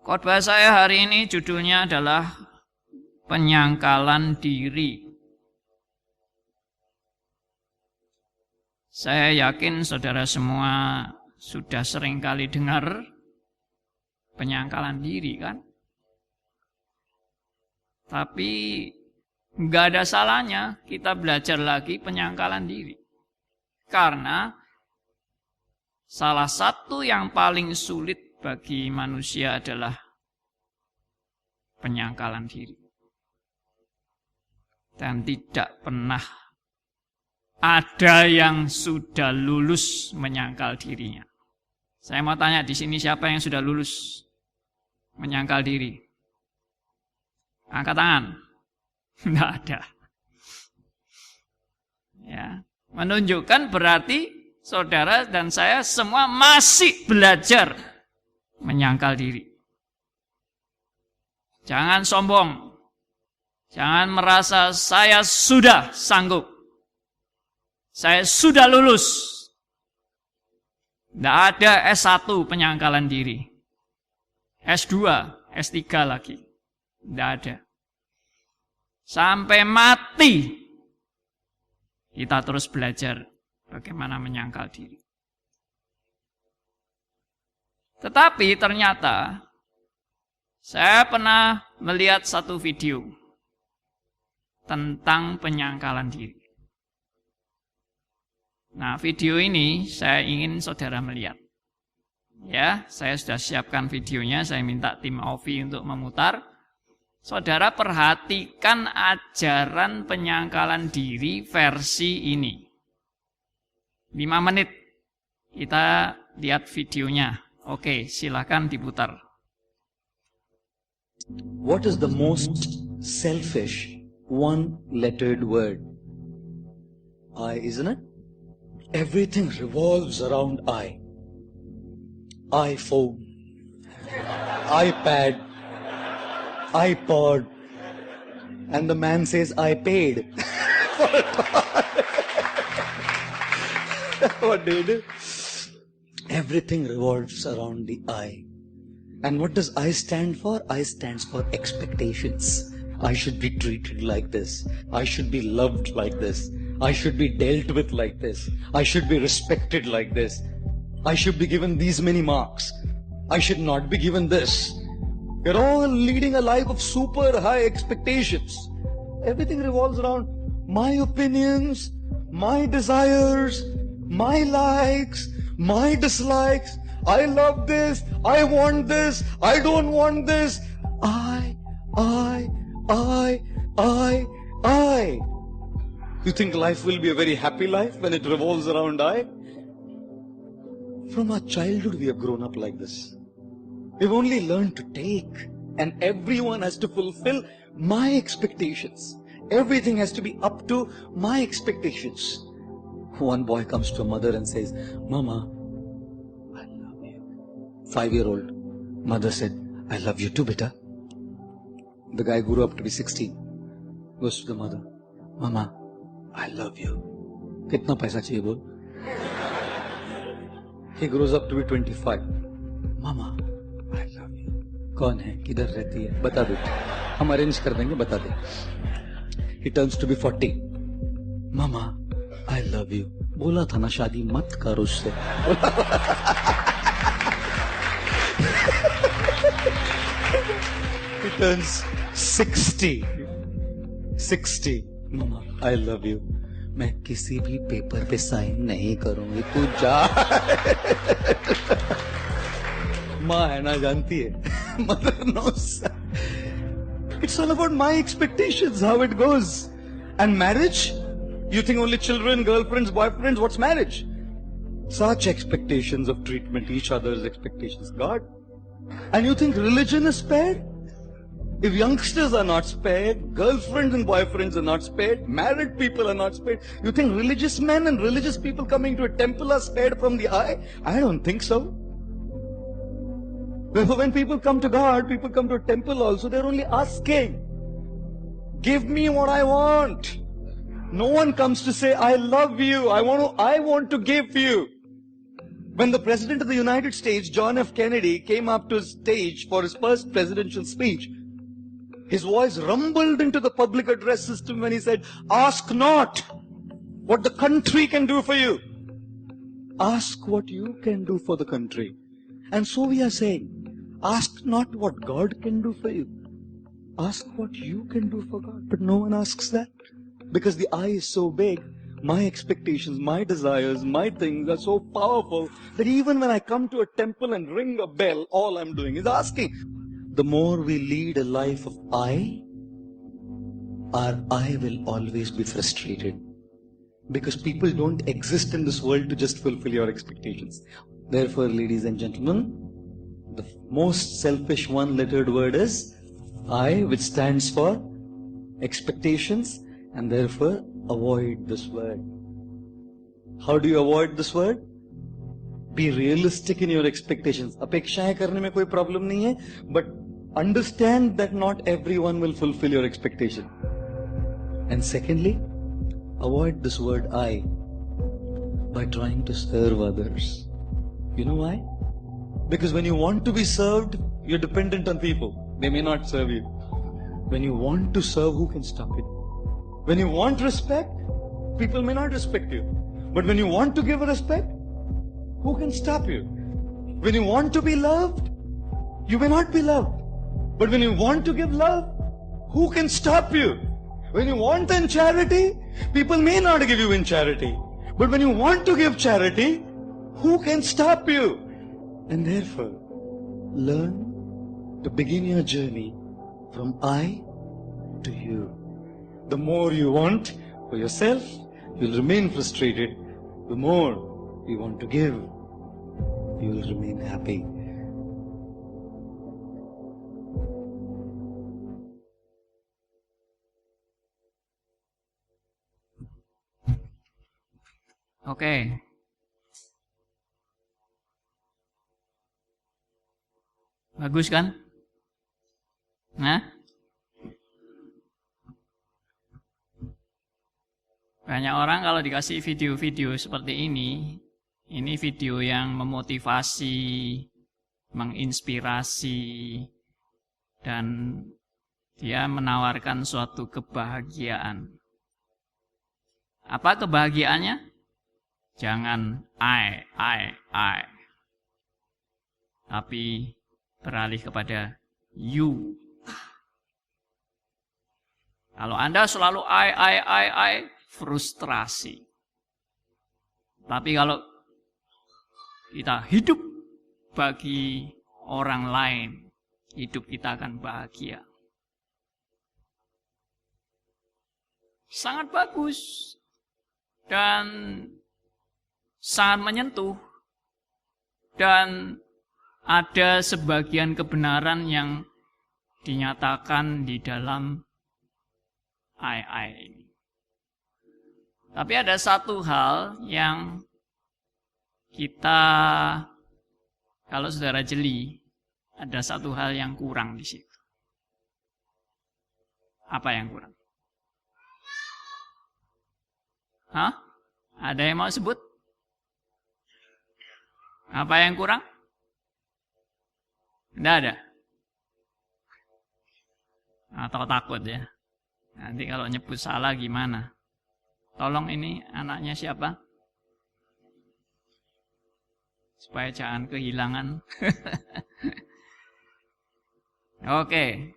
Khotbah saya hari ini judulnya adalah penyangkalan diri. Saya yakin saudara semua sudah sering kali dengar penyangkalan diri, kan? Tapi nggak ada salahnya kita belajar lagi penyangkalan diri. Karena salah satu yang paling sulit bagi manusia adalah penyangkalan diri. Dan tidak pernah ada yang sudah lulus menyangkal dirinya. Saya mau tanya di sini siapa yang sudah lulus menyangkal diri? Angkat tangan. Tidak ada. Ya, menunjukkan berarti saudara dan saya semua masih belajar menyangkal diri. Jangan sombong. Jangan merasa saya sudah sanggup. Saya sudah lulus. Tidak ada S1 penyangkalan diri. S2, S3 lagi. Tidak ada. Sampai mati kita terus belajar bagaimana menyangkal diri. Tetapi ternyata saya pernah melihat satu video tentang penyangkalan diri. Nah, video ini saya ingin saudara melihat. Ya, saya sudah siapkan videonya, saya minta tim Ovi untuk memutar. Saudara perhatikan ajaran penyangkalan diri versi ini. 5 menit kita lihat videonya. Oke, silakan diputar. What is the most selfish one-lettered word? I, isn't it? Everything revolves around I. iPhone, iPad, iPod, and the man says, I paid. What do you do? Everything revolves around the I. And what does I stand for? I stands for expectations. I should be treated like this. I should be loved like this. I should be dealt with like this. I should be respected like this. I should be given these many marks. I should not be given this. We're all leading a life of super high expectations. Everything revolves around my opinions, my desires, my likes, my dislikes. I love this, I want this, I don't want this. I. You think life will be a very happy life when it revolves around I? From our childhood we have grown up like this. We've only learned to take, and everyone has to fulfill my expectations. Everything has to be up to my expectations. One boy comes to a mother and says, Mama, I love you. 5-year-old. Mother said, I love you too, beta. The guy grew up to be 16. Goes to the mother, Mama, I love you. Kitna paisa chahiye bol? He grows up to be 25. Mama, I love you. कौन है? किधर रहती है? बता दो. हम arrange कर देंगे, बता दे. He turns to be 40. Mama, I love you. बोला था ना शादी मत कर उससे. He turns 60. 60. Mama, I love you. मैं किसी भी पेपर पे साइन नहीं करूंगी, तू जा. माँ है ना, जानती है. Mother knows. It's all about my expectations, how it goes. And marriage? You think only children, girlfriends, boyfriends? What's marriage? Such expectations of treatment, each other's expectations. God. And you think religion is spared? If youngsters are not spared, girlfriends and boyfriends are not spared, married people are not spared, you think religious men and religious people coming to a temple are spared from the eye? I don't think so. Therefore, when people come to God, people come to a temple also, they're only asking, give me what I want. No one comes to say, I love you, I want to give you. When the President of the United States, John F. Kennedy, came up to his stage for his first presidential speech, his voice rumbled into the public address system when he said, "Ask not what the country can do for you. Ask what you can do for the country." And so we are saying, ask not what God can do for you. Ask what you can do for God. But no one asks that. Because the I is so big, my expectations, my desires, my things are so powerful that even when I come to a temple and ring a bell, all I'm doing is asking. The more we lead a life of our I will always be frustrated. Because people don't exist in this world to just fulfill your expectations. Therefore, ladies and gentlemen, the most selfish one-lettered word is I, which stands for expectations, and therefore avoid this word. How do you avoid this word? Be realistic in your expectations. अपेक्षाएं करने में कोई problem नहीं है, but understand that not everyone will fulfill your expectation. And secondly, avoid this word I by trying to serve others. You know why? Because when you want to be served, you're dependent on people. They may not serve you. When you want to serve, who can stop it? When you want respect, people may not respect you. But when you want to give respect, who can stop you? When you want to be loved, you may not be loved. But when you want to give love, who can stop you? When you want in charity, people may not give you in charity. But when you want to give charity, who can stop you? And therefore, learn to begin your journey from I to you. The more you want for yourself, you'll remain frustrated. The more you want to give, you'll remain happy. Oke. Bagus kan? Nah? Banyak orang kalau dikasih video-video seperti ini video yang memotivasi, menginspirasi, dan dia menawarkan suatu kebahagiaan. Apa kebahagiaannya? Jangan I. Tapi beralih kepada you. Kalau Anda selalu I, frustrasi. Tapi kalau kita hidup bagi orang lain, hidup kita akan bahagia. Sangat bagus dan sangat menyentuh, dan ada sebagian kebenaran yang dinyatakan di dalam I ini. Tapi ada satu hal yang kita, kalau saudara jeli, ada satu hal yang kurang di situ. Apa yang kurang? Hah? Ada yang mau sebut? Apa yang kurang? Tidak ada? Atau takut ya? Nanti kalau nyebut salah gimana? Tolong ini anaknya siapa? Supaya jangan kehilangan. Oke.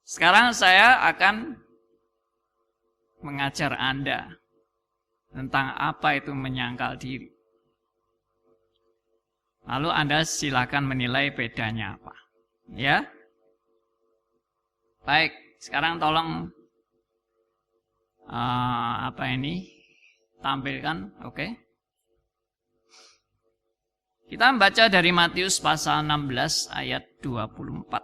Sekarang saya akan mengajar Anda tentang apa itu menyangkal diri. Lalu Anda silakan menilai bedanya apa. Ya? Baik, sekarang tolong tampilkan, oke? Kita membaca dari Matius pasal 16 ayat 24.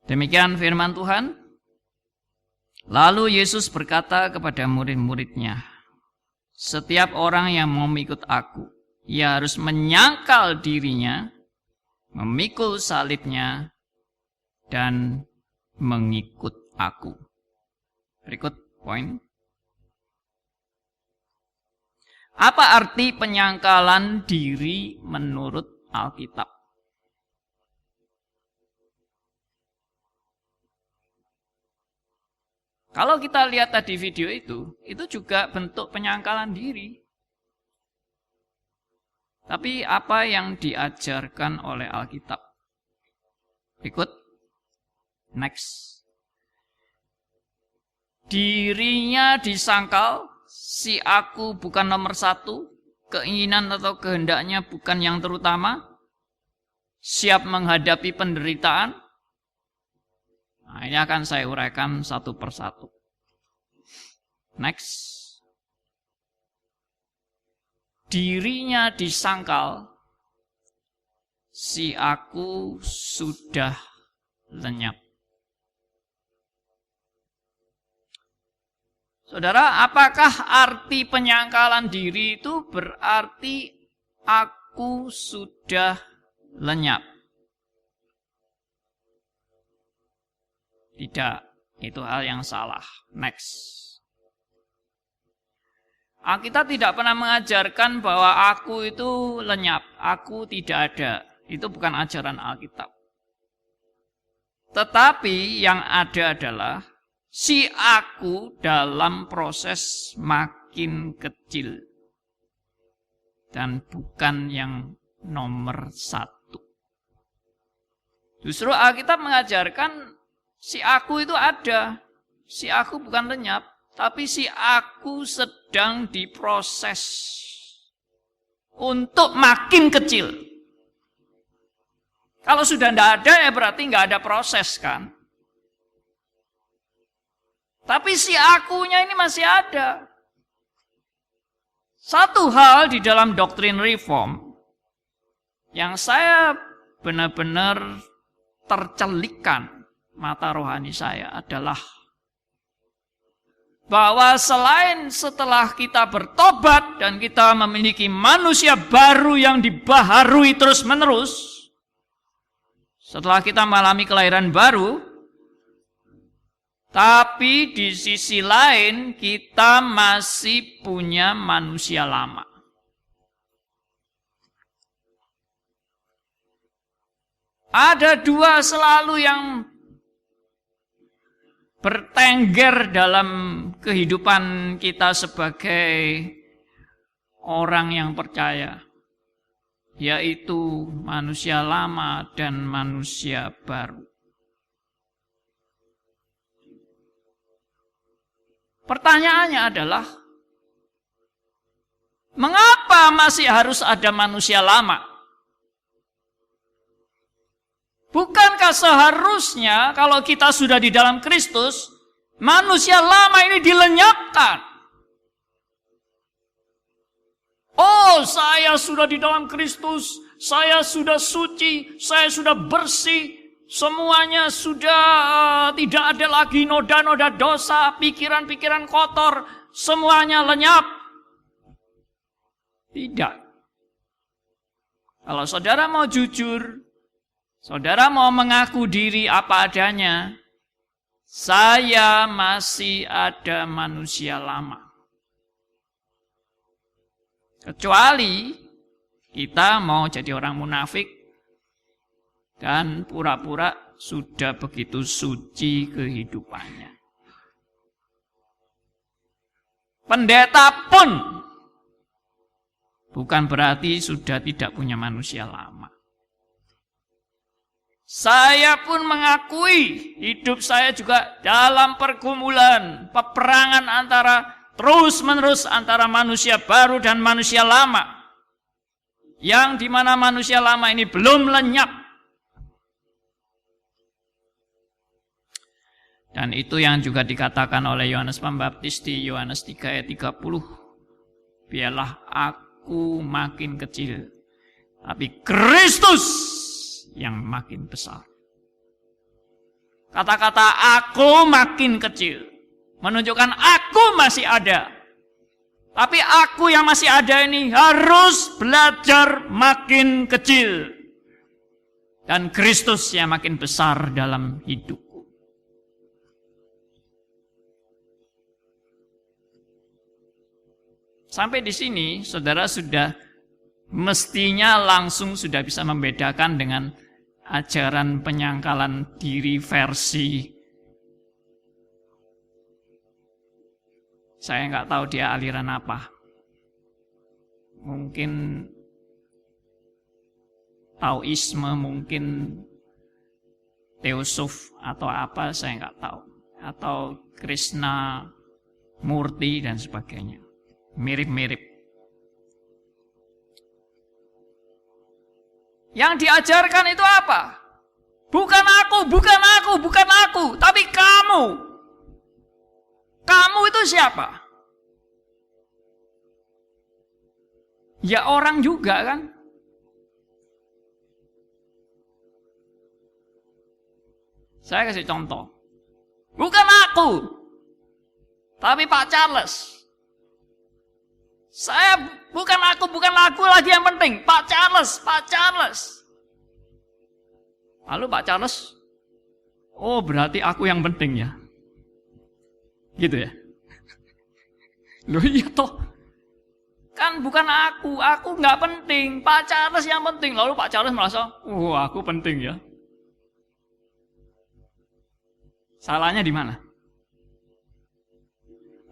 Demikian firman Tuhan. Lalu Yesus berkata kepada murid-muridnya, setiap orang yang mau mengikut aku, ia harus menyangkal dirinya, memikul salibnya, dan mengikut aku. Berikut poin Apa arti penyangkalan diri menurut Alkitab? Kalau kita lihat tadi video itu juga bentuk penyangkalan diri. Tapi apa yang diajarkan oleh Alkitab? Ikut. Next. Dirinya disangkal, si aku bukan nomor satu, keinginan atau kehendaknya bukan yang terutama, siap menghadapi penderitaan. Nah, ini akan saya uraikan satu persatu. Next. Dirinya disangkal, si aku sudah lenyap. Saudara, apakah arti penyangkalan diri itu berarti aku sudah lenyap? Tidak, itu hal yang salah. Next. Alkitab tidak pernah mengajarkan bahwa aku itu lenyap, aku tidak ada. Itu bukan ajaran Alkitab. Tetapi yang ada adalah si aku dalam proses makin kecil. Dan bukan yang nomor satu. Justru Alkitab mengajarkan si aku itu ada. Si aku bukan lenyap. Tapi si aku sedang diproses. Untuk makin kecil. Kalau sudah tidak ada ya berarti nggak ada proses kan. Tapi si akunya ini masih ada. Satu hal di dalam doktrin reform yang saya benar-benar tercelikkan mata rohani saya adalah bahwa selain setelah kita bertobat dan kita memiliki manusia baru yang dibaharui terus-menerus, setelah kita mengalami kelahiran baru, tapi di sisi lain kita masih punya manusia lama. Ada dua selalu yang bertengger dalam kehidupan kita sebagai orang yang percaya, yaitu manusia lama dan manusia baru. Pertanyaannya adalah, mengapa masih harus ada manusia lama? Bukankah seharusnya kalau kita sudah di dalam Kristus, manusia lama ini dilenyapkan? Oh, saya sudah di dalam Kristus, saya sudah suci, saya sudah bersih, semuanya sudah tidak ada lagi noda-noda dosa, pikiran-pikiran kotor, semuanya lenyap. Tidak. Kalau saudara mau jujur, saudara mau mengaku diri apa adanya, saya masih ada manusia lama. Kecuali kita mau jadi orang munafik dan pura-pura sudah begitu suci kehidupannya. Pendeta pun bukan berarti sudah tidak punya manusia lama. Saya pun mengakui hidup saya juga dalam pergumulan, peperangan antara terus-menerus antara manusia baru dan manusia lama. Yang dimana manusia lama ini belum lenyap. Dan itu yang juga dikatakan oleh Yohanes Pembaptis di Yohanes 3 ayat 30. Biarlah aku makin kecil, tapi Kristus yang makin besar. Kata-kata aku makin kecil menunjukkan aku masih ada. Tapi aku yang masih ada ini harus belajar makin kecil. Dan Kristus yang makin besar dalam hidupku. Sampai di sini saudara sudah mestinya langsung sudah bisa membedakan dengan ajaran penyangkalan diri versi saya nggak tahu dia aliran apa. Mungkin Taoisme, mungkin Teosuf atau apa, saya nggak tahu. Atau Krishna Murti dan sebagainya. Mirip-mirip. Yang diajarkan itu apa? Bukan aku, tapi kamu. Kamu itu siapa? Ya orang juga kan? Saya kasih contoh. Bukan aku, tapi Pak Charles. Bukan aku lagi yang penting. Pak Charles. Lalu Pak Charles, oh berarti aku yang penting ya. Gitu ya. Loh iya toh. Kan bukan aku nggak penting. Pak Charles yang penting. Lalu Pak Charles merasa, aku penting ya. Salahnya di mana?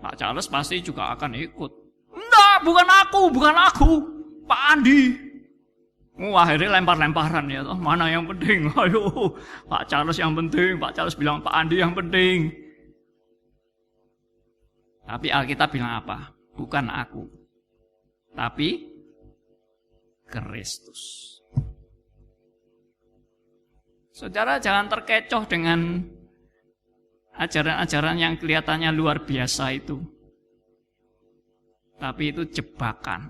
Pak Charles pasti juga akan ikut. Enggak, bukan aku. Pak Andi. Akhirnya lempar-lemparan ya. Mana yang penting? Ayo, Pak Charles yang penting. Pak Charles bilang Pak Andi yang penting. Tapi Alkitab bilang apa? Bukan aku, tapi Kristus. Saudara jangan terkecoh dengan ajaran-ajaran yang kelihatannya luar biasa itu. Tapi itu jebakan.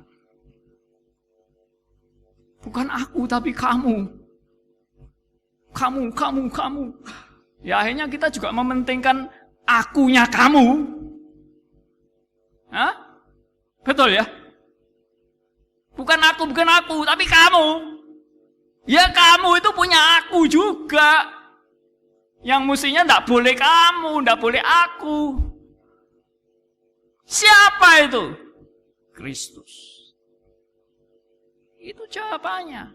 Bukan aku, tapi kamu. Kamu. Ya akhirnya kita juga mementingkan akunya kamu. Hah? Betul ya? Bukan aku, tapi kamu. Ya kamu itu punya aku juga. Yang mestinya enggak boleh kamu, enggak boleh aku. Siapa itu? Kristus. Itu jawabannya.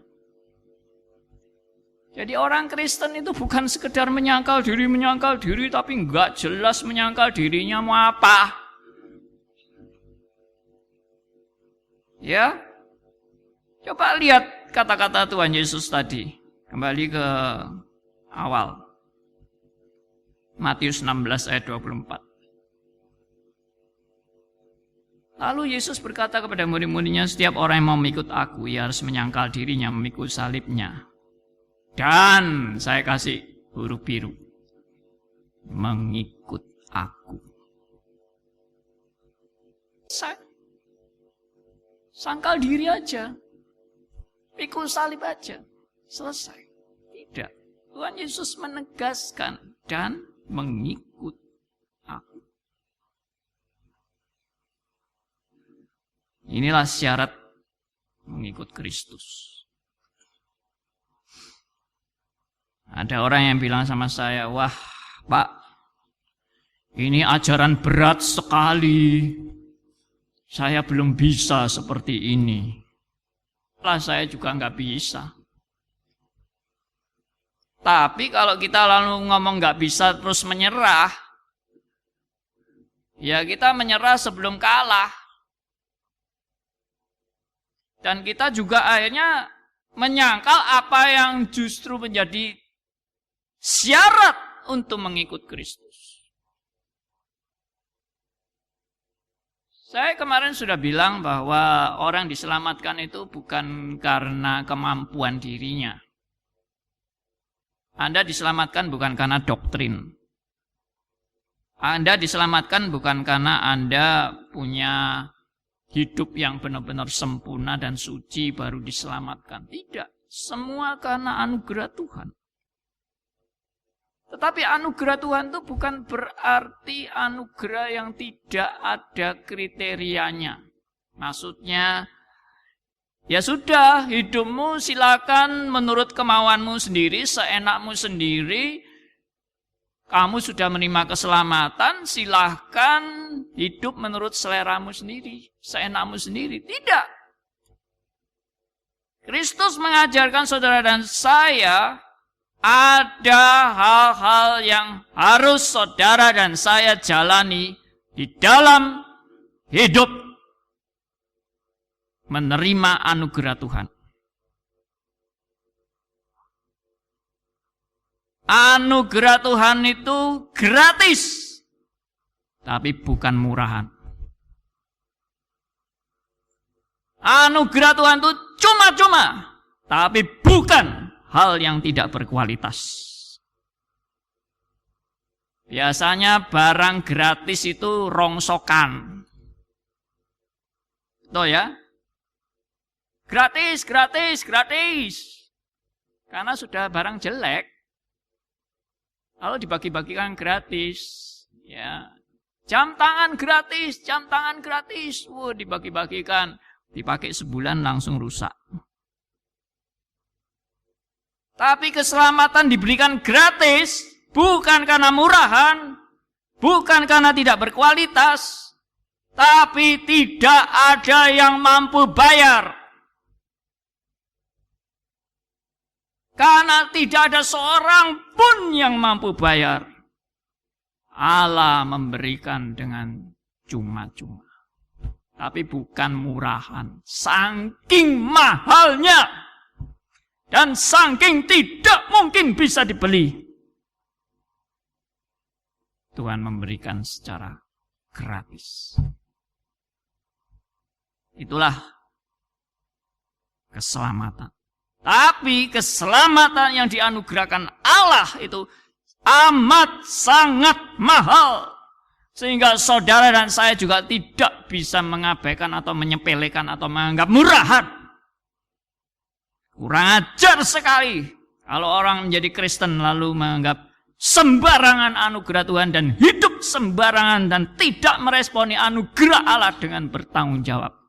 Jadi orang Kristen itu bukan sekedar menyangkal diri, tapi enggak jelas menyangkal dirinya mau apa. Ya, coba lihat kata-kata Tuhan Yesus tadi. Kembali ke awal. Matius 16 ayat 24. Lalu Yesus berkata kepada murid-muridnya, setiap orang yang mau mengikut aku, ia harus menyangkal dirinya, memikul salibnya. Dan saya kasih huruf biru. Mengikut aku. Sangkal diri aja. Pikul salib aja. Selesai. Tidak. Tuhan Yesus menegaskan dan mengikut aku. Inilah syarat mengikut Kristus. Ada orang yang bilang sama saya, wah Pak, ini ajaran berat sekali. Saya belum bisa seperti ini. Lah saya juga nggak bisa. Tapi kalau kita lalu ngomong nggak bisa terus menyerah, ya kita menyerah sebelum kalah. Dan kita juga akhirnya menyangkal apa yang justru menjadi syarat untuk mengikut Kristus. Saya kemarin sudah bilang bahwa orang diselamatkan itu bukan karena kemampuan dirinya. Anda diselamatkan bukan karena doktrin. Anda diselamatkan bukan karena Anda punya hidup yang benar-benar sempurna dan suci baru diselamatkan. Tidak. Semua karena anugerah Tuhan. Tetapi anugerah Tuhan itu bukan berarti anugerah yang tidak ada kriterianya. Maksudnya, ya sudah, hidupmu silakan menurut kemauanmu sendiri, seenakmu sendiri. Kamu sudah menerima keselamatan, silahkan hidup menurut seleramu sendiri, seenakmu sendiri. Tidak. Kristus mengajarkan saudara dan saya, ada hal-hal yang harus saudara dan saya jalani di dalam hidup menerima anugerah Tuhan. Anugerah Tuhan itu gratis, tapi bukan murahan. Anugerah Tuhan itu cuma-cuma, tapi bukan hal yang tidak berkualitas. Biasanya barang gratis itu rongsokan. Tuh ya. Gratis, gratis, gratis. Karena sudah barang jelek. Lalu dibagi-bagikan gratis, ya. Jam tangan gratis, jam tangan gratis. Dibagi-bagikan, dipakai sebulan langsung rusak. Tapi keselamatan diberikan gratis, bukan karena murahan, bukan karena tidak berkualitas, tapi tidak ada yang mampu bayar. Karena tidak ada seorang pun yang mampu bayar. Allah memberikan dengan cuma-cuma. Tapi bukan murahan. Saking mahalnya. Dan saking tidak mungkin bisa dibeli. Tuhan memberikan secara gratis. Itulah keselamatan. Tapi keselamatan yang dianugerahkan Allah itu amat sangat mahal. Sehingga saudara dan saya juga tidak bisa mengabaikan atau menyepelekan atau menganggap murahan. Kurang ajar sekali kalau orang menjadi Kristen lalu menganggap sembarangan anugerah Tuhan dan hidup sembarangan dan tidak meresponi anugerah Allah dengan bertanggung jawab.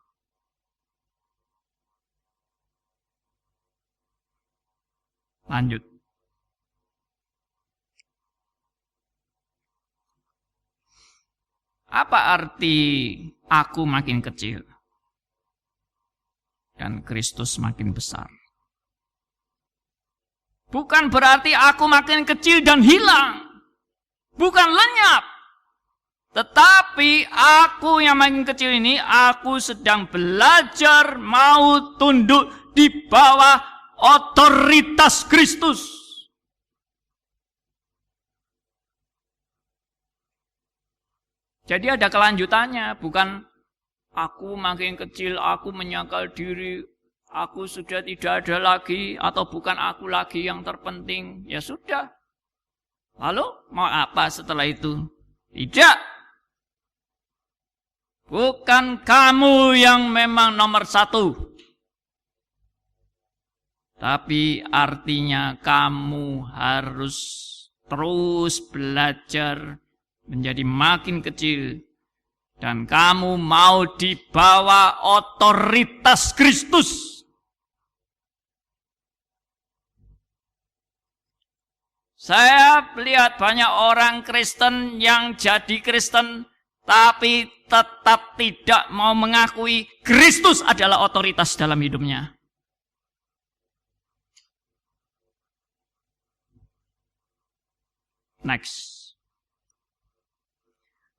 Lanjut. Apa arti aku makin kecil dan Kristus makin besar? Bukan berarti aku makin kecil dan hilang. Bukan lenyap. Tetapi aku yang makin kecil ini, aku sedang belajar mau tunduk di bawah otoritas Kristus. Jadi ada kelanjutannya, bukan aku makin kecil, aku menyangkal diri, aku sudah tidak ada lagi, atau bukan aku lagi yang terpenting. Ya sudah. Lalu mau apa setelah itu? Tidak. Bukan kamu yang memang nomor satu. Tapi artinya kamu harus terus belajar menjadi makin kecil. Dan kamu mau di bawah otoritas Kristus. Saya melihat banyak orang Kristen yang jadi Kristen, tapi tetap tidak mau mengakui Kristus adalah otoritas dalam hidupnya. Next.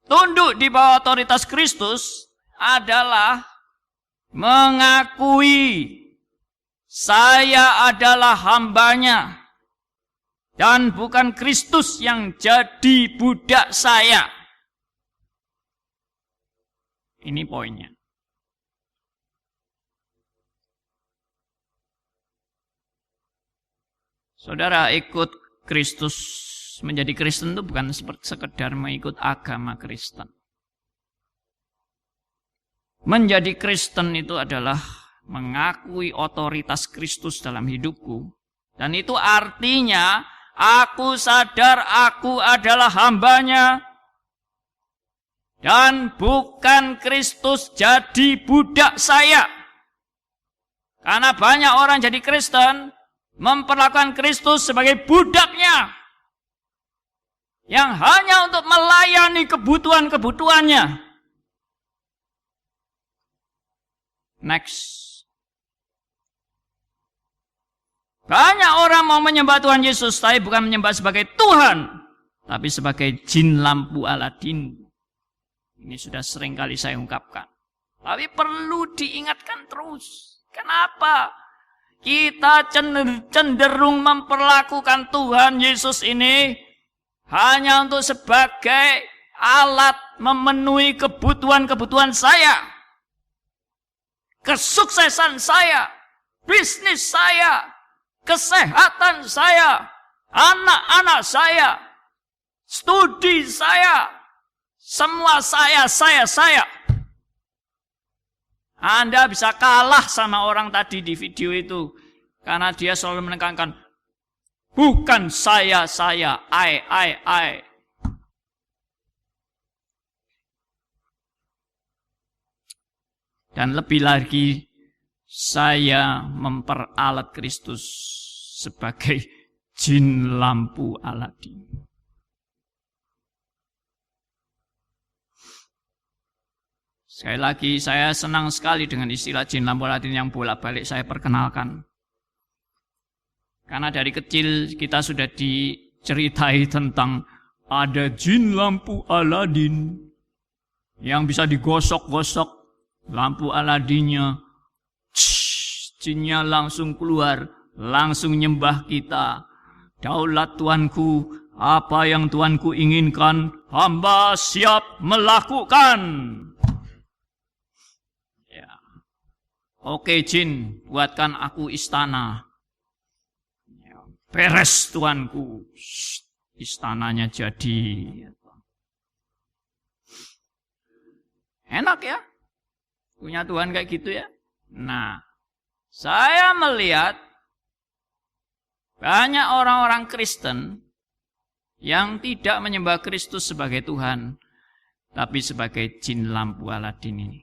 Tunduk di bawah otoritas Kristus adalah mengakui saya adalah hambanya dan bukan Kristus yang jadi budak saya. Ini poinnya. Saudara, ikut Kristus, menjadi Kristen itu bukan sekedar mengikut agama Kristen. Menjadi Kristen itu adalah mengakui otoritas Kristus dalam hidupku. Dan itu artinya aku sadar aku adalah hambanya. Dan bukan Kristus jadi budak saya. Karena banyak orang jadi Kristen memperlakukan Kristus sebagai budaknya. yang hanya untuk melayani kebutuhan-kebutuhannya. Next. Banyak orang mau menyembah Tuhan Yesus, tapi bukan menyembah sebagai Tuhan, tapi sebagai jin lampu Aladin. Ini sudah sering kali saya ungkapkan. Tapi perlu diingatkan terus. Kenapa? Kita cenderung memperlakukan Tuhan Yesus ini hanya untuk sebagai alat memenuhi kebutuhan-kebutuhan saya, kesuksesan saya, bisnis saya, kesehatan saya, anak-anak saya, studi saya, semua saya. Anda bisa kalah sama orang tadi di video itu. Karena dia selalu menekankan, bukan saya, I. Dan lebih lagi, saya memperalat Kristus sebagai jin lampu Aladin. Sekali lagi, saya senang sekali dengan istilah jin lampu Aladin yang bolak-balik saya perkenalkan. Karena dari kecil kita sudah diceritai tentang ada jin lampu Aladin yang bisa digosok-gosok lampu Aladinnya. Jinnya langsung keluar, langsung nyembah kita. Daulat Tuanku, apa yang Tuanku inginkan, hamba siap melakukan. Oke jin, buatkan aku istana. Beres Tuanku. Istananya jadi. Enak ya? Punya Tuhan kayak gitu ya? Nah, saya melihat banyak orang-orang Kristen yang tidak menyembah Kristus sebagai Tuhan, tapi sebagai jin lampu Aladin ini.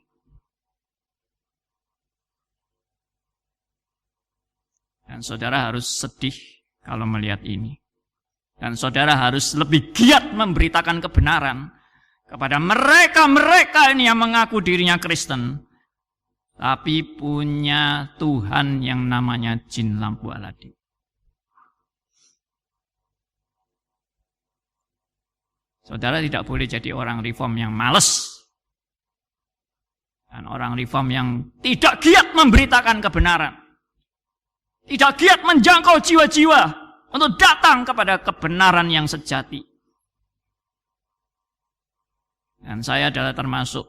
Dan saudara harus sedih kalau melihat ini. Dan saudara harus lebih giat memberitakan kebenaran kepada mereka-mereka ini yang mengaku dirinya Kristen, tapi punya Tuhan yang namanya jin lampu Aladin. Saudara tidak boleh jadi orang reform yang malas. Dan orang reform yang tidak giat memberitakan kebenaran. Tidak giat menjangkau jiwa-jiwa untuk datang kepada kebenaran yang sejati. Dan saya adalah termasuk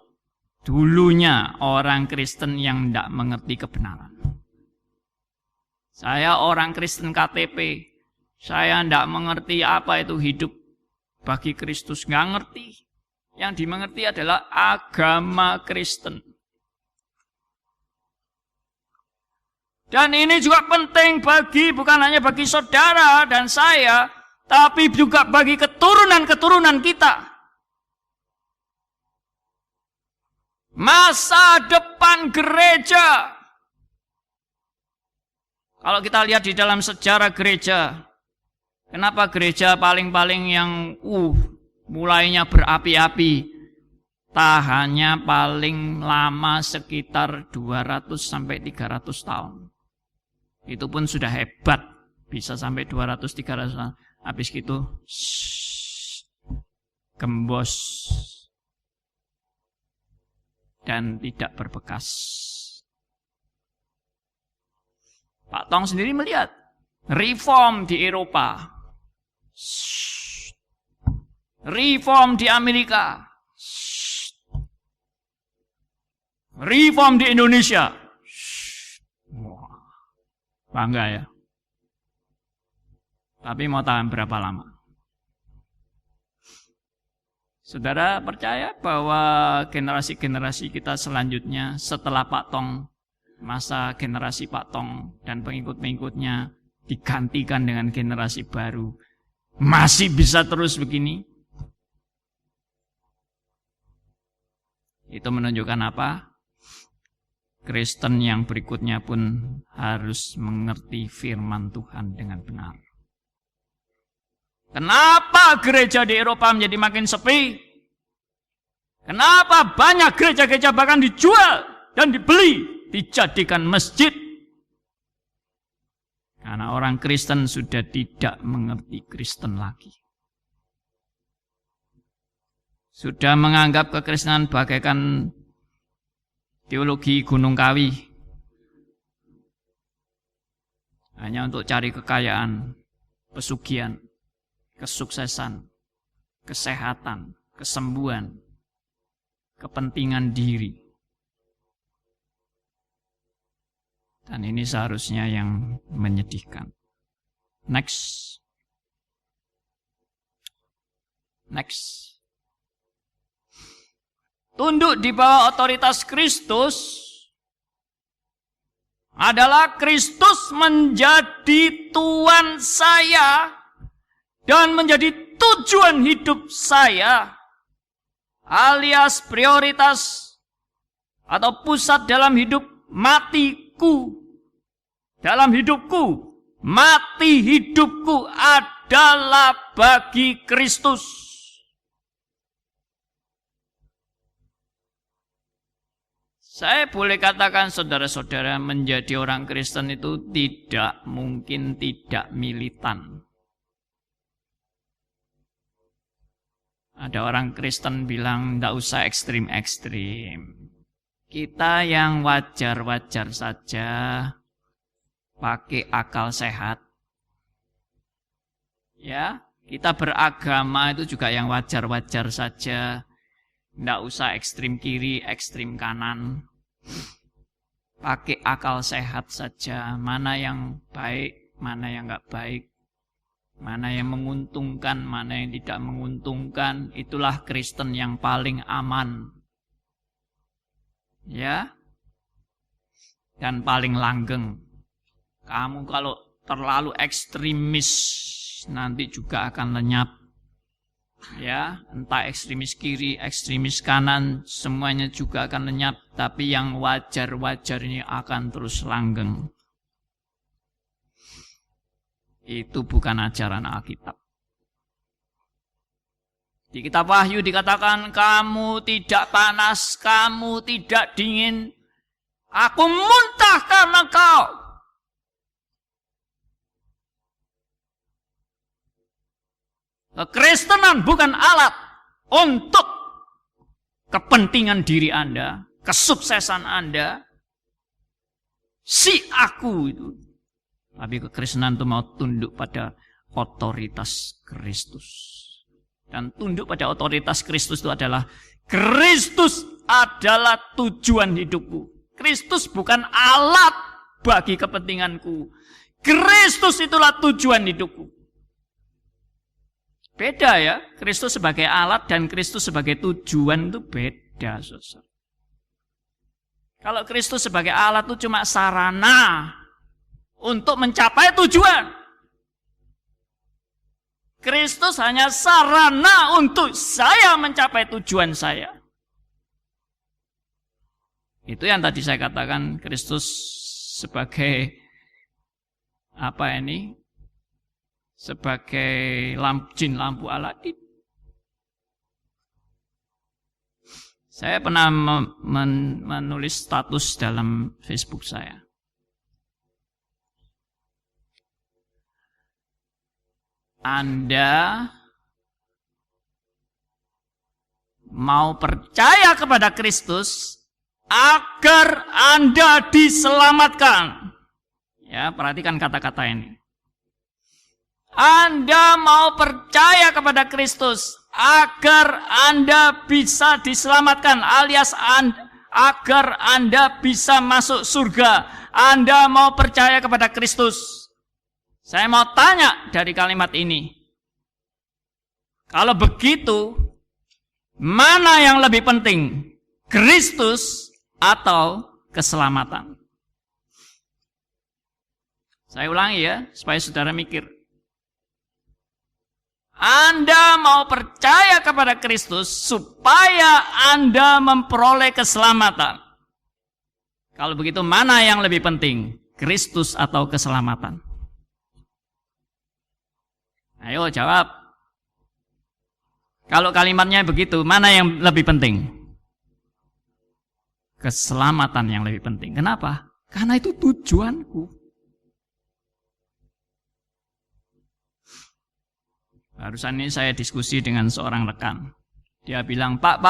dulunya orang Kristen yang tidak mengerti kebenaran. Saya orang Kristen KTP. Saya tidak mengerti apa itu hidup bagi Kristus. Nggak ngerti. Yang dimengerti adalah agama Kristen. Dan ini juga penting bukan hanya bagi saudara dan saya, tapi juga bagi keturunan-keturunan kita. Masa depan gereja. Kalau kita lihat di dalam sejarah gereja, kenapa gereja paling-paling yang mulainya berapi-api, tahannya paling lama sekitar 200 sampai 300 tahun. Itu pun sudah hebat, bisa sampai 200-300 tahun. Habis gitu, gembos dan tidak berbekas. Pak Tong sendiri melihat reform di Eropa, reform di Amerika, reform di Indonesia. Bangga ya. Tapi mau tahan berapa lama? Saudara percaya bahwa generasi-generasi kita selanjutnya setelah Pak Tong, masa generasi Pak Tong dan pengikut-pengikutnya digantikan dengan generasi baru, masih bisa terus begini? Itu menunjukkan apa? Kristen yang berikutnya pun harus mengerti firman Tuhan dengan benar. Kenapa gereja di Eropa menjadi makin sepi? Kenapa banyak gereja-gereja bahkan dijual dan dibeli, dijadikan masjid? Karena orang Kristen sudah tidak mengerti Kristen lagi. Sudah menganggap kekristenan bagaikan teologi Gunung Kawi. Hanya untuk cari kekayaan, pesugihan, kesuksesan, kesehatan, kesembuhan, kepentingan diri. Dan ini seharusnya yang menyedihkan. Next. Tunduk di bawah otoritas Kristus adalah Kristus menjadi Tuhan saya dan menjadi tujuan hidup saya, alias prioritas atau pusat dalam hidup matiku. Dalam hidupku, mati hidupku adalah bagi Kristus. Saya boleh katakan saudara-saudara, menjadi orang Kristen itu tidak mungkin tidak militan. Ada orang Kristen bilang tidak usah ekstrim-ekstrim. Kita yang wajar-wajar saja, pakai akal sehat. Ya, kita beragama itu juga yang wajar-wajar saja. Tidak usah ekstrim kiri, ekstrim kanan. Pakai akal sehat saja. Mana yang baik, mana yang enggak baik. Mana yang menguntungkan, mana yang tidak menguntungkan. Itulah Kristen yang paling aman. Ya. Dan paling langgeng. Kamu kalau terlalu ekstremis nanti juga akan lenyap. Ya, entah ekstremis kiri, ekstremis kanan, semuanya juga akan lenyap. Tapi yang wajar-wajar ini akan terus langgeng. Itu bukan ajaran Alkitab. Di kitab Wahyu dikatakan, kamu tidak panas, kamu tidak dingin. Aku muntah karena kau. Kekristenan bukan alat untuk kepentingan diri Anda, kesuksesan Anda, si aku itu. Tapi kekristenan itu mau tunduk pada otoritas Kristus. Dan tunduk pada otoritas Kristus itu adalah Kristus adalah tujuan hidupku. Kristus bukan alat bagi kepentinganku. Kristus itulah tujuan hidupku. Beda ya, Kristus sebagai alat dan Kristus sebagai tujuan itu beda, saudara. Kalau Kristus sebagai alat itu cuma sarana untuk mencapai tujuan. Kristus hanya sarana untuk saya mencapai tujuan saya. Itu yang tadi saya katakan, Kristus sebagai apa ini? Sebagai jin lampu Aladin. Saya pernah menulis status dalam Facebook saya. Anda mau percaya kepada Kristus agar Anda diselamatkan. Ya, perhatikan kata-kata ini. Anda mau percaya kepada Kristus agar Anda bisa diselamatkan, alias agar Anda bisa masuk surga. Anda mau percaya kepada Kristus. Saya mau tanya dari kalimat ini. Kalau begitu, mana yang lebih penting? Kristus atau keselamatan? Saya ulangi ya, supaya saudara mikir. Anda mau percaya kepada Kristus supaya Anda memperoleh keselamatan. Kalau begitu, mana yang lebih penting? Kristus atau keselamatan? Ayo jawab. Kalau kalimatnya begitu, mana yang lebih penting? Keselamatan yang lebih penting. Kenapa? Karena itu tujuanku. Barusan ini saya diskusi dengan seorang rekan. Dia bilang, Pak,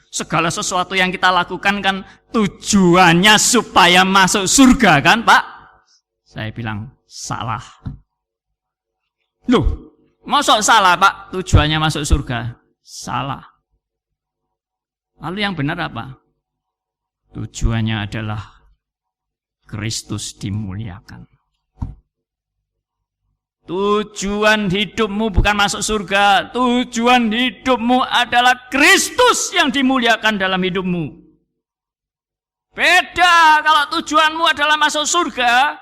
segala sesuatu yang kita lakukan kan tujuannya supaya masuk surga kan, Pak? Saya bilang, salah. Loh, masuk salah, Pak? Tujuannya masuk surga? Salah. Lalu yang benar apa? Tujuannya adalah Kristus dimuliakan. Tujuan hidupmu bukan masuk surga. Tujuan hidupmu adalah Kristus yang dimuliakan dalam hidupmu. Beda kalau tujuanmu adalah masuk surga,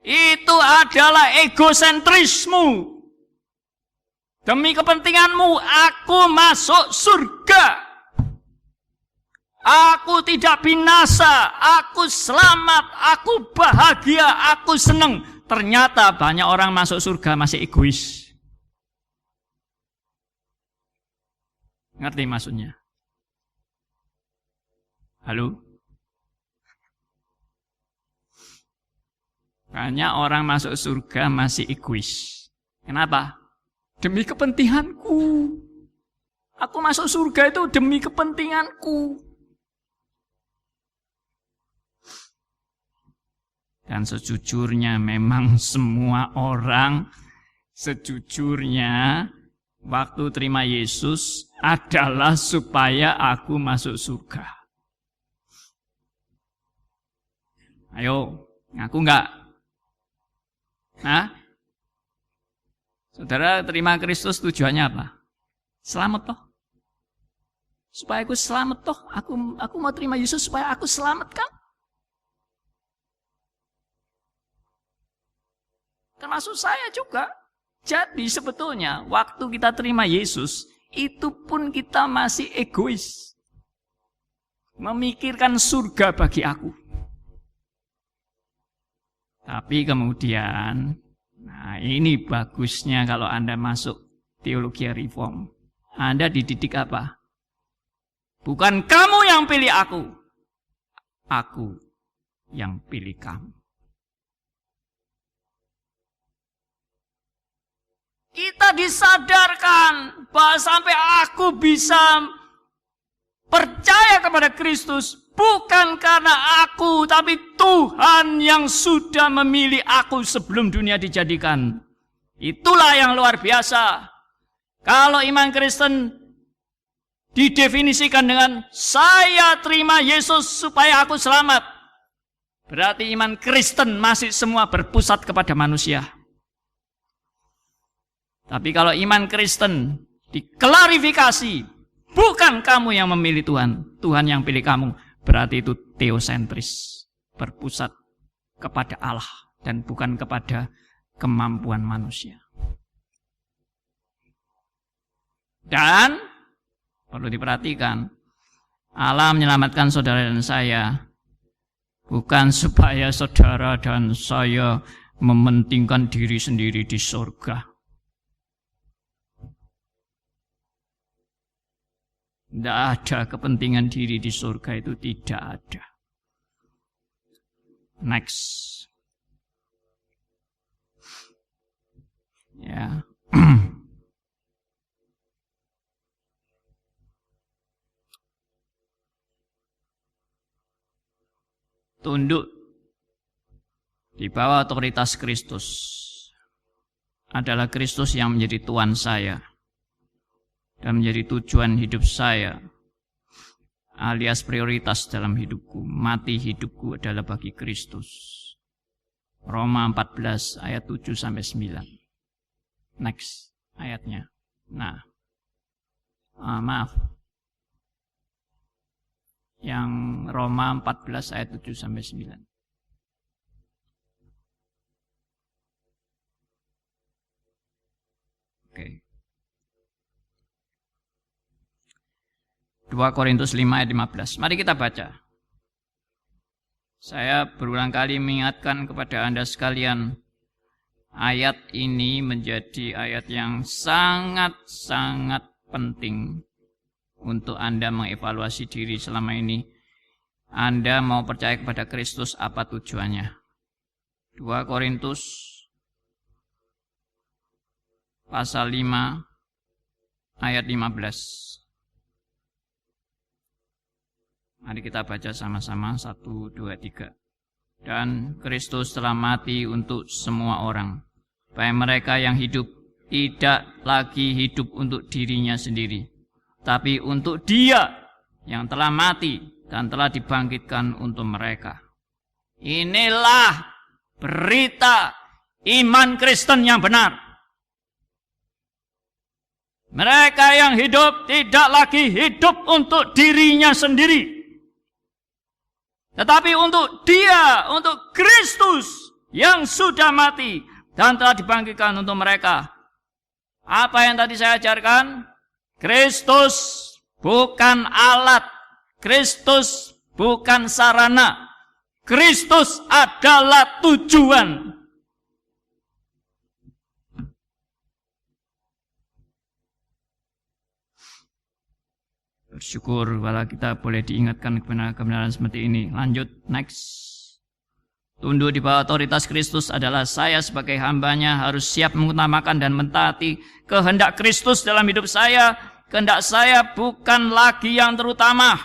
itu adalah egosentrismu. Demi kepentinganmu, aku masuk surga. Aku tidak binasa, aku selamat, aku bahagia, aku senang. Ternyata banyak orang masuk surga masih egois. Ngerti maksudnya? Halo? Banyak orang masuk surga masih egois. Kenapa? Demi kepentinganku. Aku masuk surga itu demi kepentinganku. Dan sejujurnya memang semua orang sejujurnya waktu terima Yesus adalah supaya aku masuk surga. Ayo, ngaku enggak? Hah? Saudara terima Kristus tujuannya apa? Selamat toh. Supaya aku selamat toh. Aku mau terima Yesus supaya aku selamat kan? Termasuk saya juga. Jadi sebetulnya waktu kita terima Yesus, itu pun kita masih egois. Memikirkan surga bagi aku. Tapi kemudian, nah ini bagusnya kalau Anda masuk teologi reform. Anda dididik apa? Bukan kamu yang pilih aku yang pilih kamu. Kita disadarkan bahwa sampai aku bisa percaya kepada Kristus bukan karena aku, tapi Tuhan yang sudah memilih aku sebelum dunia dijadikan. Itulah yang luar biasa. Kalau iman Kristen didefinisikan dengan saya terima Yesus supaya aku selamat, berarti iman Kristen masih semua berpusat kepada manusia. Tapi kalau iman Kristen diklarifikasi, bukan kamu yang memilih Tuhan, Tuhan yang pilih kamu, berarti itu teosentris, berpusat kepada Allah dan bukan kepada kemampuan manusia. Dan perlu diperhatikan, Allah menyelamatkan saudara dan saya bukan supaya saudara dan saya mementingkan diri sendiri di surga. Tidak ada kepentingan diri di surga, itu tidak ada. Next. Ya. Tunduk di bawah otoritas Kristus. Adalah Kristus yang menjadi Tuhan saya dan menjadi tujuan hidup saya, alias prioritas dalam hidupku. Mati hidupku adalah bagi Kristus. Roma 14 ayat 7-9. Next ayatnya. Nah, maaf. Yang Roma 14 ayat 7-9. Oke. 2 Korintus 5 ayat 15. Mari kita baca. Saya berulang kali mengingatkan kepada Anda sekalian, ayat ini menjadi ayat yang sangat-sangat penting untuk Anda mengevaluasi diri selama ini. Anda mau percaya kepada Kristus, apa tujuannya? 2 Korintus pasal 5 ayat 15. Mari kita baca sama-sama, 1, 2, 3. Dan Kristus telah mati untuk semua orang, supaya mereka yang hidup tidak lagi hidup untuk dirinya sendiri, tapi untuk Dia yang telah mati dan telah dibangkitkan untuk mereka. Inilah berita iman Kristen yang benar. Mereka yang hidup tidak lagi hidup untuk dirinya sendiri, tetapi untuk Dia, untuk Kristus yang sudah mati dan telah dibangkitkan untuk mereka. Apa yang tadi saya ajarkan? Kristus bukan alat, Kristus bukan sarana, Kristus adalah tujuan. Bersyukur kalau kita boleh diingatkan kebenaran seperti ini. Lanjut, next. Tunduk di bawah otoritas Kristus adalah saya sebagai hambanya harus siap mengutamakan dan mentaati kehendak Kristus dalam hidup saya. Kehendak saya bukan lagi yang terutama.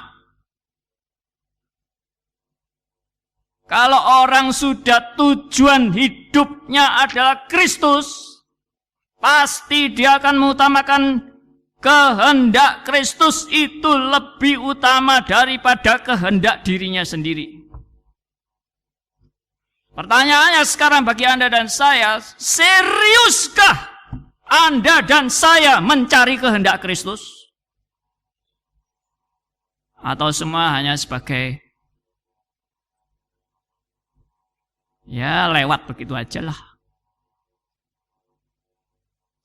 Kalau orang sudah tujuan hidupnya adalah Kristus, pasti dia akan mengutamakan kehendak Kristus itu lebih utama daripada kehendak dirinya sendiri. Pertanyaannya sekarang bagi Anda dan saya, seriuskah Anda dan saya mencari kehendak Kristus? Atau semua hanya sebagai ya lewat begitu aja lah.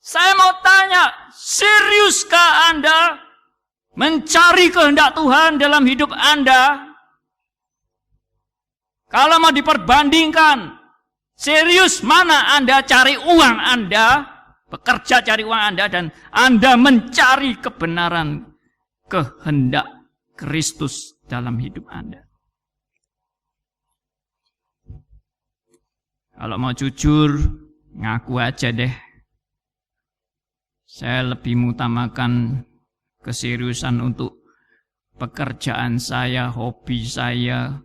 Saya mau tanya, seriuskah Anda mencari kehendak Tuhan dalam hidup Anda? Kalau mau diperbandingkan, serius mana Anda cari uang Anda, bekerja cari uang Anda, dan Anda mencari kebenaran kehendak Kristus dalam hidup Anda? Kalau mau jujur, ngaku aja deh. Saya lebih mengutamakan keseriusan untuk pekerjaan saya, hobi saya,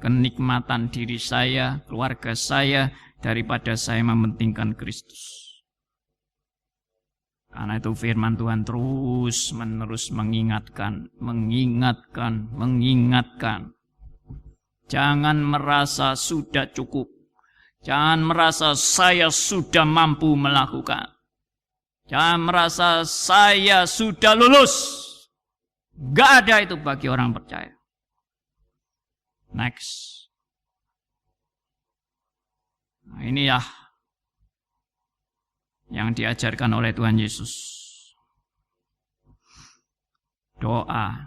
kenikmatan diri saya, keluarga saya, daripada saya mementingkan Kristus. Karena itu firman Tuhan terus menerus mengingatkan. Jangan merasa sudah cukup. Jangan merasa saya sudah mampu melakukan. Jangan merasa saya sudah lulus. Gak ada itu bagi orang percaya. Next. Nah, ini ya yang diajarkan oleh Tuhan Yesus. Doa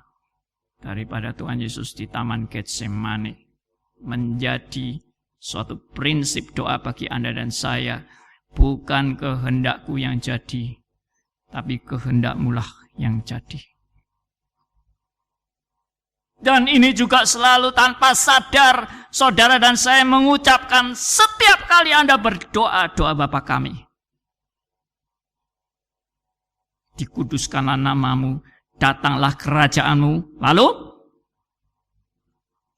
daripada Tuhan Yesus di Taman Getsemani menjadi suatu prinsip doa bagi Anda dan saya. Bukan kehendakku yang jadi, tapi kehendak-Mu lah yang jadi. Dan ini juga selalu tanpa sadar, saudara dan saya mengucapkan setiap kali Anda berdoa, doa Bapa kami. Dikuduskanlah nama-Mu, datanglah kerajaan-Mu, lalu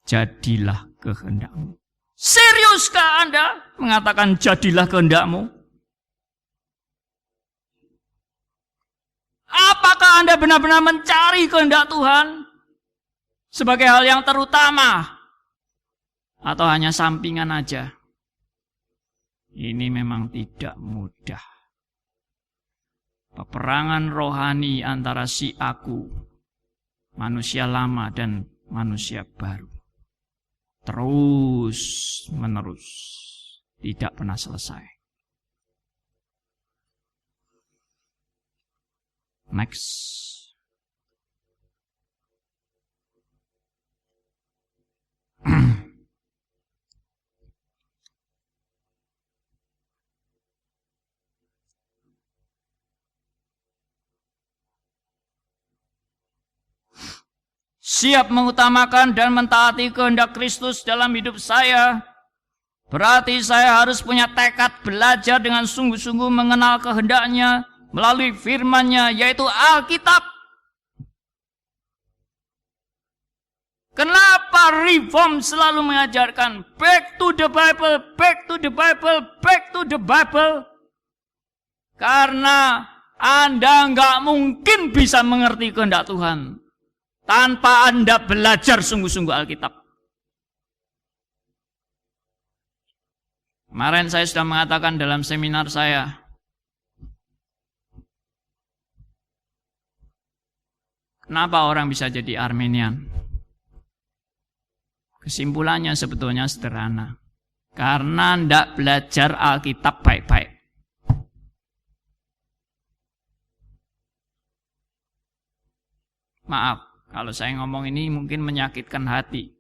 jadilah kehendak-Mu. Seriuskah Anda mengatakan jadilah kehendak-Mu? Apakah Anda benar-benar mencari kehendak Tuhan sebagai hal yang terutama? Atau hanya sampingan aja? Ini memang tidak mudah. Peperangan rohani antara si aku, manusia lama dan manusia baru. Terus menerus. Tidak pernah selesai. Next. siap mengutamakan dan mentaati kehendak Kristus dalam hidup saya, berarti saya harus punya tekad belajar dengan sungguh-sungguh mengenal kehendaknya melalui firman-Nya, yaitu Alkitab. Kenapa Reform selalu mengajarkan back to the Bible, back to the Bible, back to the Bible? Karena Anda nggak mungkin bisa mengerti kehendak Tuhan tanpa Anda belajar sungguh-sungguh Alkitab. Kemarin saya sudah mengatakan dalam seminar saya, kenapa orang bisa jadi Arminian? Kesimpulannya sebetulnya sederhana. Karena tidak belajar Alkitab baik-baik. Maaf, kalau saya ngomong ini mungkin menyakitkan hati.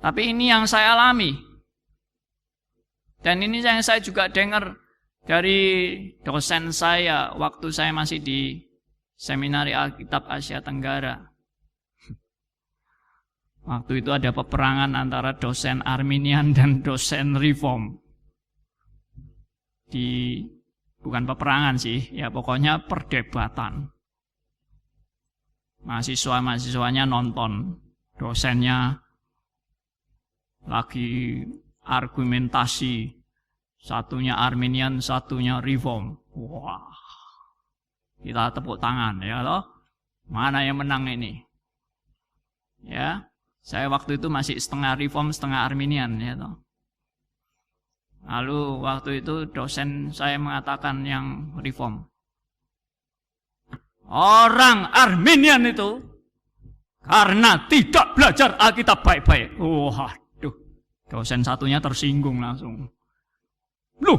Tapi ini yang saya alami. Dan ini yang saya juga dengar dari dosen saya waktu saya masih di Seminari Alkitab Asia Tenggara. Waktu itu ada peperangan antara dosen Arminian dan dosen Reform. Bukan peperangan sih, ya pokoknya perdebatan. Mahasiswa-mahasiswanya nonton, dosennya lagi argumentasi, satunya Arminian, satunya Reform. Wah, kita tepuk tangan ya loh. Mana yang menang ini? Ya. Saya waktu itu masih setengah Reform, setengah Arminian ya toh. Lalu waktu itu dosen saya mengatakan yang Reform, orang Arminian itu karena tidak belajar Alkitab baik-baik. Waduh, dosen satunya tersinggung langsung. Loh,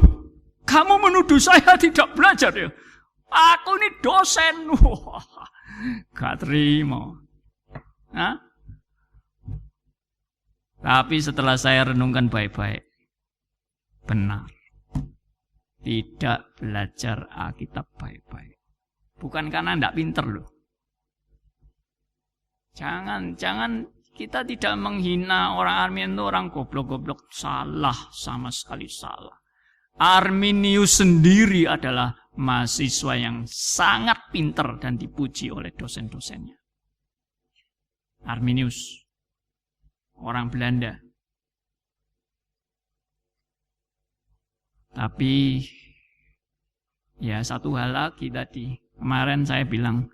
kamu menuduh saya tidak belajar ya? Aku ini dosen. Wah, gak terima. Hah? Tapi setelah saya renungkan baik-baik, benar. Tidak belajar Alkitab baik-baik. Bukan karena tidak pinter loh. Jangan kita tidak menghina orang Arminian itu orang goblok-goblok. Salah, sama sekali salah. Arminius sendiri adalah mahasiswa yang sangat pinter dan dipuji oleh dosen-dosennya. Arminius. Orang Belanda. Tapi ya satu hal lagi tadi. Kemarin saya bilang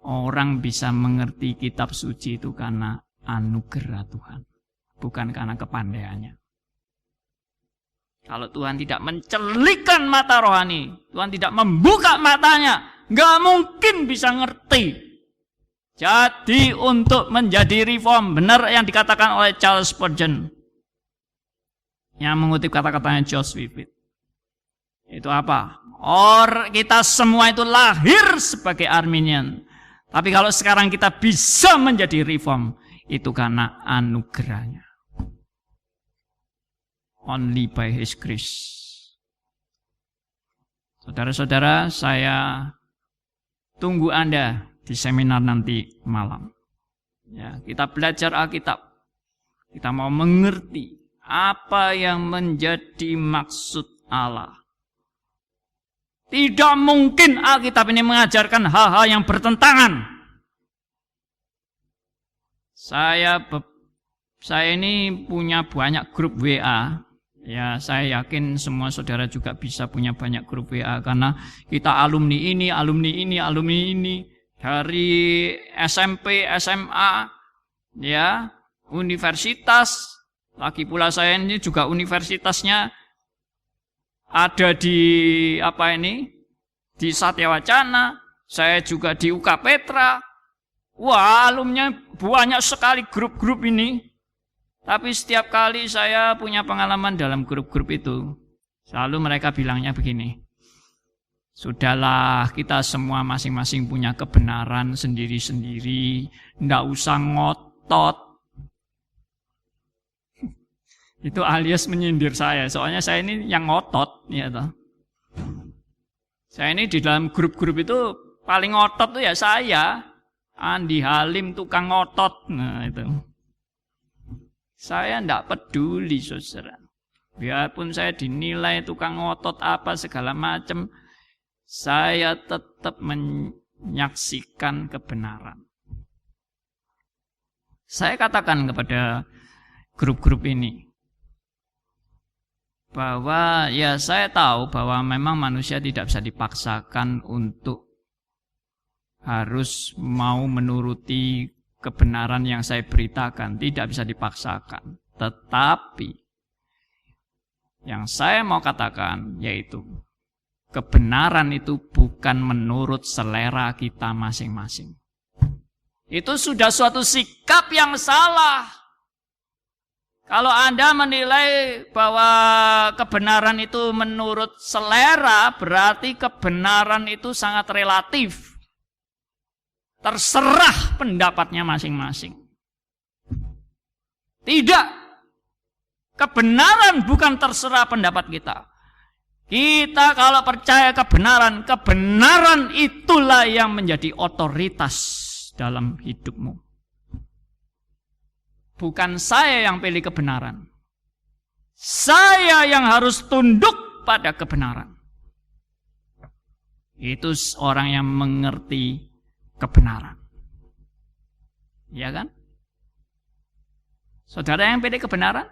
orang bisa mengerti kitab suci itu karena anugerah Tuhan, bukan karena kepandaiannya. Kalau Tuhan tidak mencelikkan mata rohani, Tuhan tidak membuka matanya, nggak mungkin bisa ngerti. Jadi untuk menjadi Reform, benar yang dikatakan oleh Charles Spurgeon yang mengutip kata-katanya George Whitefield. Itu apa? Kita semua itu lahir sebagai Arminian. Tapi kalau sekarang kita bisa menjadi Reform, itu karena anugerahnya. Only by His grace. Saudara-saudara, saya tunggu Anda di seminar nanti malam. Ya, kita belajar Alkitab. Kita mau mengerti apa yang menjadi maksud Allah. Tidak mungkin Alkitab ini mengajarkan hal-hal yang bertentangan. Saya ini punya banyak grup WA. Ya, saya yakin semua saudara juga bisa punya banyak grup WA karena kita alumni ini, alumni ini, alumni ini. Dari SMP, SMA, ya, universitas. Lagi pula saya ini juga universitasnya ada di di Satya Wacana. Saya juga di UK Petra. Wah, alumnya banyak sekali grup-grup ini. Tapi setiap kali saya punya pengalaman dalam grup-grup itu, selalu mereka bilangnya begini. Sudahlah, kita semua masing-masing punya kebenaran sendiri-sendiri. Nggak usah ngotot. Itu alias menyindir saya. Soalnya saya ini yang ngotot. Ya toh. Saya ini di dalam grup-grup itu paling ngotot tuh ya saya. Andi Halim tukang ngotot. Nah, itu. Saya tidak peduli, saudara. Biarpun saya dinilai tukang ngotot apa segala macam, saya tetap menyaksikan kebenaran. Saya katakan kepada grup-grup ini bahwa ya saya tahu bahwa memang manusia tidak bisa dipaksakan untuk harus mau menuruti kebenaran yang saya beritakan, tidak bisa dipaksakan. Tetapi yang saya mau katakan yaitu kebenaran itu bukan menurut selera kita masing-masing. Itu sudah suatu sikap yang salah. Kalau Anda menilai bahwa kebenaran itu menurut selera, berarti kebenaran itu sangat relatif. Terserah pendapatnya masing-masing. Tidak. Kebenaran bukan terserah pendapat kita. Kita kalau percaya kebenaran, kebenaran itulah yang menjadi otoritas dalam hidupmu. Bukan saya yang pilih kebenaran. Saya yang harus tunduk pada kebenaran. Itu orang yang mengerti kebenaran. Ya kan? Saudara yang pilih kebenaran?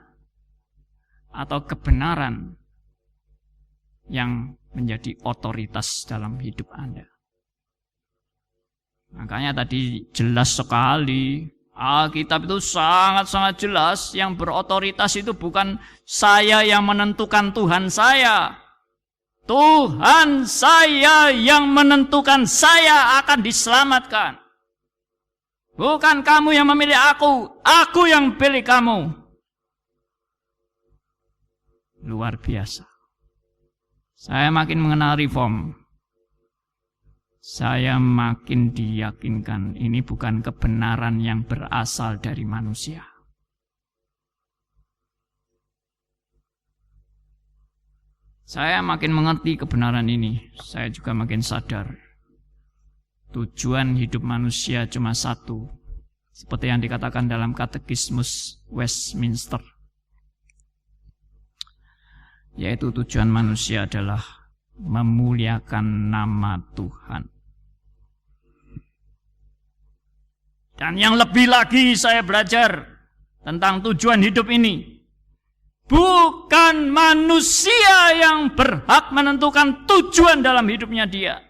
Atau kebenaran yang menjadi otoritas dalam hidup Anda? Makanya tadi jelas sekali, Alkitab itu sangat-sangat jelas, yang berotoritas itu bukan saya yang menentukan Tuhan saya. Tuhan saya yang menentukan saya akan diselamatkan. Bukan kamu yang memilih aku yang pilih kamu. Luar biasa. Saya makin mengenal reform. Saya makin diyakinkan ini bukan kebenaran yang berasal dari manusia. Saya makin mengerti kebenaran ini, saya juga makin sadar tujuan hidup manusia cuma satu, seperti yang dikatakan dalam Katekismus Westminster, yaitu tujuan manusia adalah memuliakan nama Tuhan. Dan yang lebih lagi saya belajar tentang tujuan hidup ini. Bukan manusia yang berhak menentukan tujuan dalam hidupnya dia.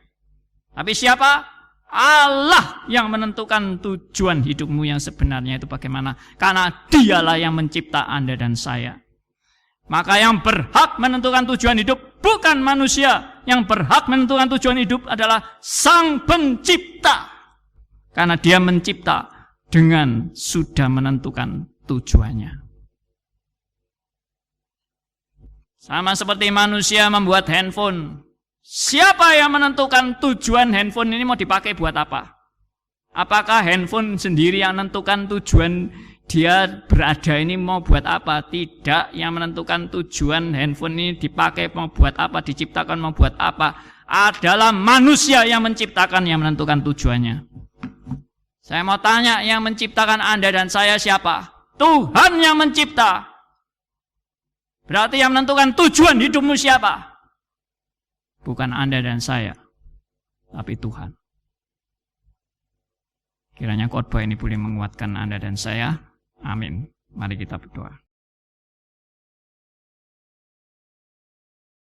Tapi siapa? Allah yang menentukan tujuan hidupmu yang sebenarnya itu bagaimana. Karena dialah yang mencipta Anda dan saya. Maka yang berhak menentukan tujuan hidup bukan manusia. Yang berhak menentukan tujuan hidup adalah Sang Pencipta. Karena dia mencipta dengan sudah menentukan tujuannya. Sama seperti manusia membuat handphone. Siapa yang menentukan tujuan handphone ini mau dipakai buat apa? Apakah handphone sendiri yang menentukan tujuan dia berada ini mau buat apa? Tidak. Yang menentukan tujuan handphone ini dipakai mau buat apa, diciptakan mau buat apa, adalah manusia yang menciptakan, yang menentukan tujuannya. Saya mau tanya, yang menciptakan Anda dan saya siapa? Tuhan yang mencipta. Berarti yang menentukan tujuan hidupmu siapa? Bukan Anda dan saya, tapi Tuhan. Kiranya khotbah ini boleh menguatkan Anda dan saya. Amin. Mari kita berdoa.